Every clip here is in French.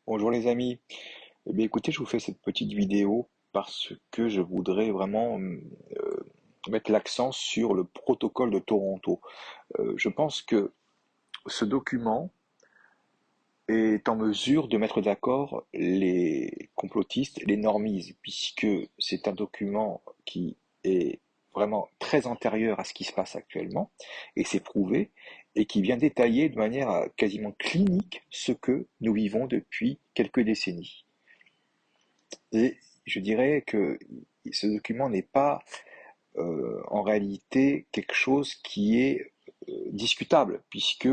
Bonjour les amis. Eh bien écoutez, je vous fais cette petite vidéo parce que je voudrais vraiment mettre l'accent sur le protocole de Toronto. Je pense que ce document est en mesure de mettre d'accord les complotistes, les normies, puisque c'est un document qui est vraiment très antérieur à ce qui se passe actuellement, et c'est prouvé, et qui vient détailler de manière quasiment clinique ce que nous vivons depuis quelques décennies. Et je dirais que ce document n'est pas en réalité quelque chose qui est discutable, puisque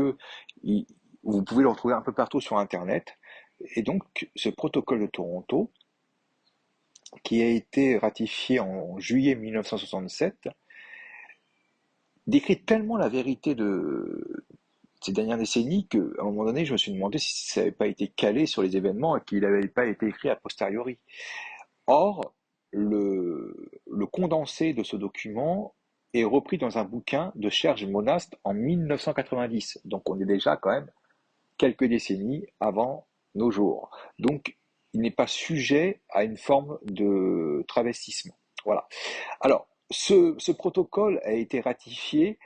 il- vous pouvez le retrouver un peu partout sur Internet. Et donc, ce protocole de Toronto, qui a été ratifié en juillet 1967, décrit tellement la vérité de ces dernières décennies qu'à un moment donné, je me suis demandé si ça n'avait pas été calé sur les événements et qu'il n'avait pas été écrit a posteriori. Or, le condensé de ce document est repris dans un bouquin de Serge Monast en 1990. Donc on est déjà quand même quelques décennies avant nos jours. Donc il n'est pas sujet à une forme de travestissement. Voilà. Alors, ce protocole a été ratifié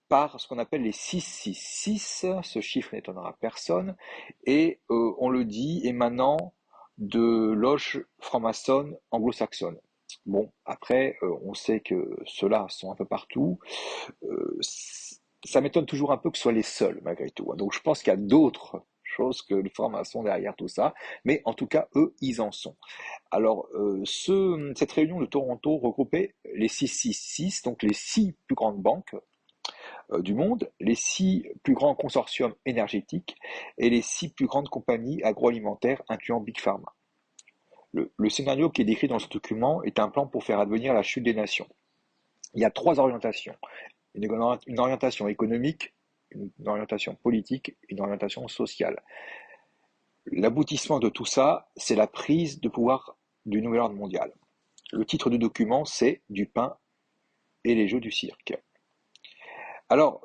par ce qu'on appelle les 666, ce chiffre n'étonnera personne, et on le dit émanant de loges franc-maçonnes anglo-saxonnes. Bon, après, on sait que ceux-là sont un peu partout. Ça m'étonne toujours un peu que ce soit les seuls, malgré tout, hein. Donc je pense qu'il y a d'autres choses que les francs-maçons derrière tout ça, mais en tout cas, eux, ils en sont. Alors, cette réunion de Toronto regroupait les 666, donc les six plus grandes banques du monde, les six plus grands consortiums énergétiques et les six plus grandes compagnies agroalimentaires, incluant Big Pharma. Le scénario qui est décrit dans ce document est un plan pour faire advenir la chute des nations. Il y a trois orientations. Une orientation économique, une orientation politique, une orientation sociale. L'aboutissement de tout ça, c'est la prise de pouvoir du nouvel ordre mondial. Le titre du document, c'est Du pain et les jeux du cirque. Alors,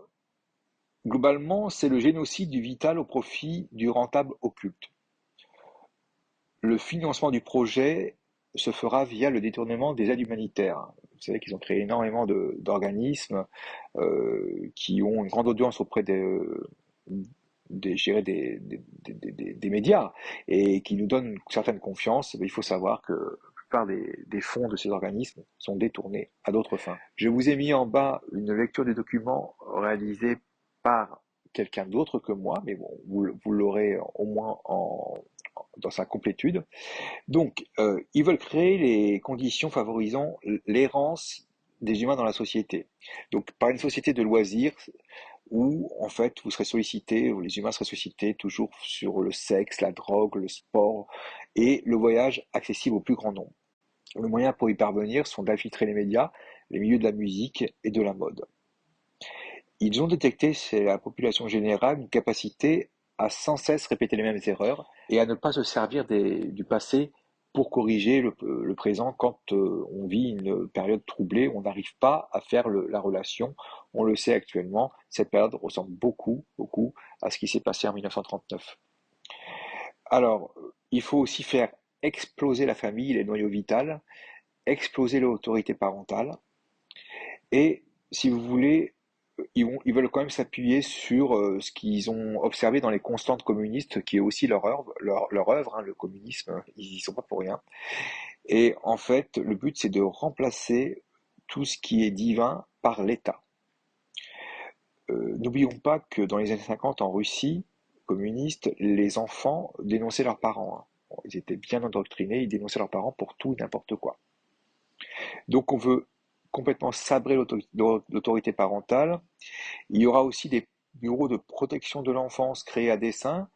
globalement, c'est le génocide du vital au profit du rentable occulte. Le financement du projet se fera via le détournement des aides humanitaires. Vous savez qu'ils ont créé énormément d'organismes qui ont une grande audience auprès je dirais des médias et qui nous donnent une certaine confiance. Il faut savoir que la plupart des fonds de ces organismes sont détournés à d'autres fins. Je vous ai mis en bas une lecture des documents réalisés par quelqu'un d'autre que moi, mais bon, vous l'aurez au moins dans sa complétude. Donc, ils veulent créer les conditions favorisant l'errance des humains dans la société. Donc, par une société de loisirs où, en fait, vous serez sollicité, ou les humains seraient sollicités toujours sur le sexe, la drogue, le sport et le voyage accessible au plus grand nombre. Le moyen pour y parvenir sont d'infiltrer les médias, les milieux de la musique et de la mode. Ils ont détecté chez la population générale une capacité à sans cesse répéter les mêmes erreurs et à ne pas se servir du passé pour corriger le présent quand on vit une période troublée, on n'arrive pas à faire la relation. On le sait actuellement, cette période ressemble beaucoup, beaucoup à ce qui s'est passé en 1939. Alors, il faut aussi faire exploser la famille, les noyaux vitaux, exploser l'autorité parentale, et si vous voulez, ils veulent quand même s'appuyer sur ce qu'ils ont observé dans les constantes communistes, qui est aussi leur œuvre, hein, le communisme, ils y sont pas pour rien. Et en fait, le but, c'est de remplacer tout ce qui est divin par l'État. N'oublions pas que dans les années 50, en Russie communiste, les enfants dénonçaient leurs parents, hein. Bon, ils étaient bien endoctrinés, ils dénonçaient leurs parents pour tout et n'importe quoi. Donc on veut complètement sabrer l'autorité parentale. Il y aura aussi des bureaux de protection de l'enfance créés à dessein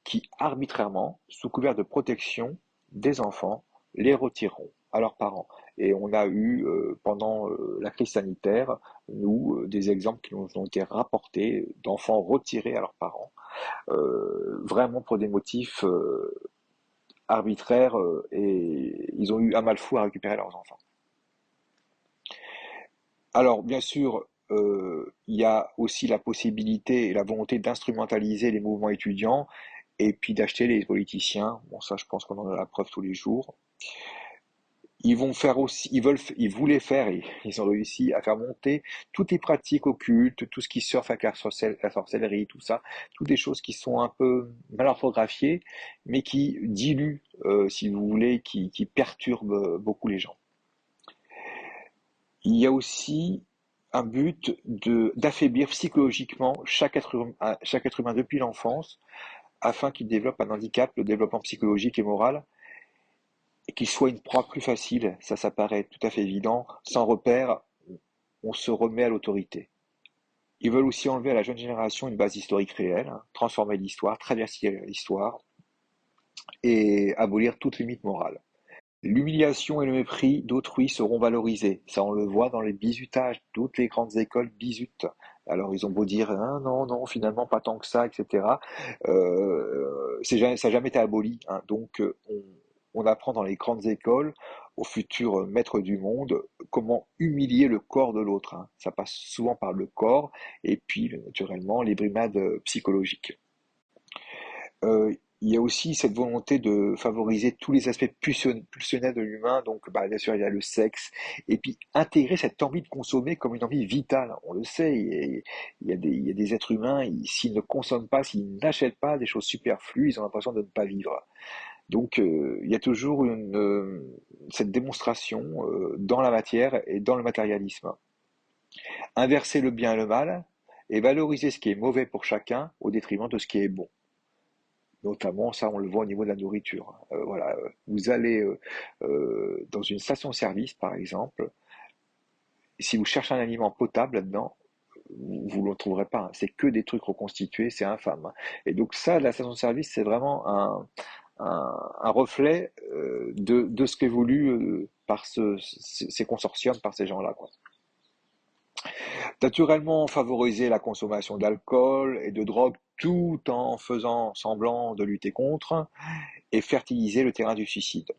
qui, arbitrairement, sous couvert de protection des enfants, les retireront à leurs parents. Et on a eu, pendant la crise sanitaire, nous, des exemples qui nous ont été rapportés d'enfants retirés à leurs parents, vraiment pour des motifs arbitraires, et ils ont eu un mal fou à récupérer leurs enfants. Alors, bien sûr, il y a aussi la possibilité et la volonté d'instrumentaliser les mouvements étudiants et puis d'acheter les politiciens. Bon, ça, je pense qu'on en a la preuve tous les jours. Ils vont faire aussi, ils voulaient faire, et ils ont réussi à faire monter toutes les pratiques occultes, tout ce qui surfe avec la sorcellerie, tout ça, toutes des choses qui sont un peu mal orthographiées, mais qui diluent, si vous voulez, qui perturbent beaucoup les gens. Il y a aussi un but d'affaiblir psychologiquement chaque être humain depuis l'enfance, afin qu'il développe un handicap, le développement psychologique et moral, et qu'il soit une proie plus facile. Ça paraît tout à fait évident. Sans repère, on se remet à l'autorité. Ils veulent aussi enlever à la jeune génération une base historique réelle, hein, transformer l'histoire, traverser l'histoire et abolir toute limite morale. L'humiliation et le mépris d'autrui seront valorisés. Ça, on le voit dans les bizutages. Toutes les grandes écoles bizutent. Alors, ils ont beau dire, ah, non, non, finalement, pas tant que ça, etc. Ça n'a jamais été aboli, hein. Donc, on apprend dans les grandes écoles, aux futurs maîtres du monde, comment humilier le corps de l'autre, hein. Ça passe souvent par le corps, et puis, naturellement, les brimades psychologiques. Il y a aussi cette volonté de favoriser tous les aspects pulsionnels de l'humain, donc bah, bien sûr il y a le sexe, et puis intégrer cette envie de consommer comme une envie vitale. On le sait, il y a des êtres humains, s'ils ne consomment pas, s'ils n'achètent pas des choses superflues, ils ont l'impression de ne pas vivre. Donc il y a toujours cette démonstration dans la matière et dans le matérialisme. Inverser le bien et le mal, et valoriser ce qui est mauvais pour chacun au détriment de ce qui est bon. Notamment, ça, on le voit au niveau de la nourriture. Voilà, vous allez dans une station-service, par exemple, si vous cherchez un aliment potable là-dedans, vous ne le trouverez pas, hein. C'est que des trucs reconstitués, c'est infâme, hein. Et donc ça, la station-service, c'est vraiment un reflet de ce qu'est voulu par ces consortiums, par ces gens-là, quoi. Naturellement, favoriser la consommation d'alcool et de drogue tout en faisant semblant de lutter contre, et fertiliser le terrain du suicide.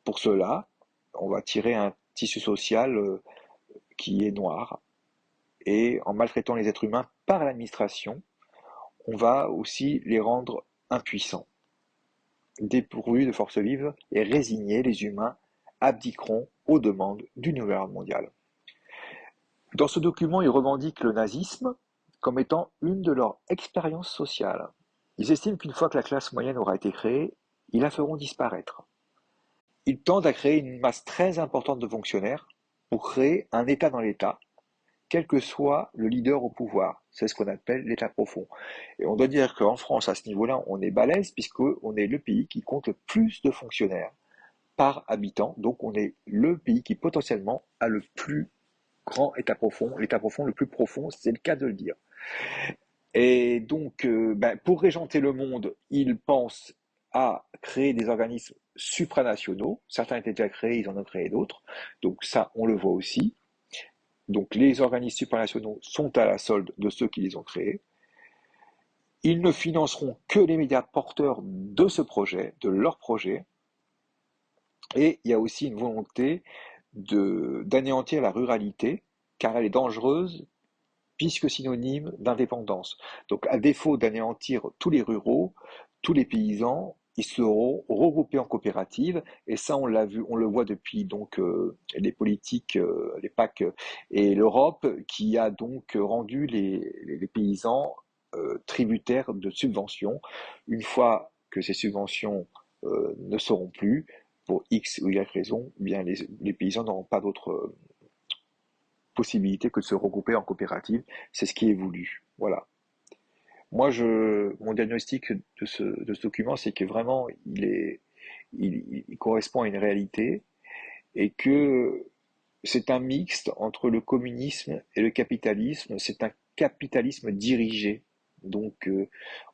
Pour cela, on va tirer un tissu social qui est noir, et en maltraitant les êtres humains par l'administration, on va aussi les rendre impuissants, dépourvus de force vive, et résignés, les humains abdiqueront aux demandes du nouvel ordre mondial. Dans ce document, ils revendiquent le nazisme comme étant une de leurs expériences sociales. Ils estiment qu'une fois que la classe moyenne aura été créée, ils la feront disparaître. Ils tendent à créer une masse très importante de fonctionnaires pour créer un État dans l'État, quel que soit le leader au pouvoir. C'est ce qu'on appelle l'État profond. Et on doit dire qu'en France, à ce niveau-là, on est balèze, puisqu'on est le pays qui compte le plus de fonctionnaires par habitant. Donc on est le pays qui potentiellement a le plus grand État profond. L'État profond le plus profond, c'est le cas de le dire. Et donc, pour régenter le monde, ils pensent à créer des organismes supranationaux. Certains étaient déjà créés, ils en ont créé d'autres. Donc ça, on le voit aussi. Donc les organismes supranationaux sont à la solde de ceux qui les ont créés. Ils ne financeront que les médias porteurs de ce projet, de leur projet. Et il y a aussi une volonté d'anéantir la ruralité, car elle est dangereuse puisque synonyme d'indépendance. Donc, à défaut d'anéantir tous les ruraux, tous les paysans, ils seront regroupés en coopératives, et ça, on l'a vu, on le voit depuis donc les politiques, les PAC et l'Europe, qui a donc rendu les paysans tributaires de subventions. Une fois que ces subventions ne seront plus, pour X ou Y raison, eh bien les paysans n'auront pas d'autre possibilité que de se regrouper en coopérative. C'est ce qui est voulu. Voilà. Moi, mon diagnostic de ce document, c'est que vraiment, il correspond à une réalité, et que c'est un mixte entre le communisme et le capitalisme. C'est un capitalisme dirigé. Donc,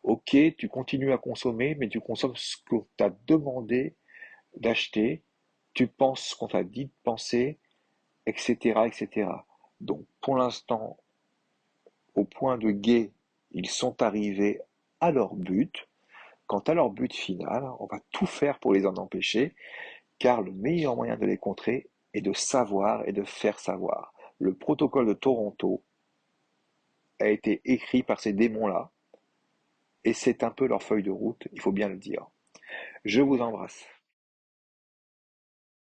ok, tu continues à consommer, mais tu consommes ce qu'on t'a demandé d'acheter, tu penses ce qu'on t'a dit de penser, etc., etc. Donc, pour l'instant, au point de guet, ils sont arrivés à leur but. Quant à leur but final, on va tout faire pour les en empêcher, car le meilleur moyen de les contrer est de savoir et de faire savoir. Le protocole de Toronto a été écrit par ces démons-là, et c'est un peu leur feuille de route, il faut bien le dire. Je vous embrasse.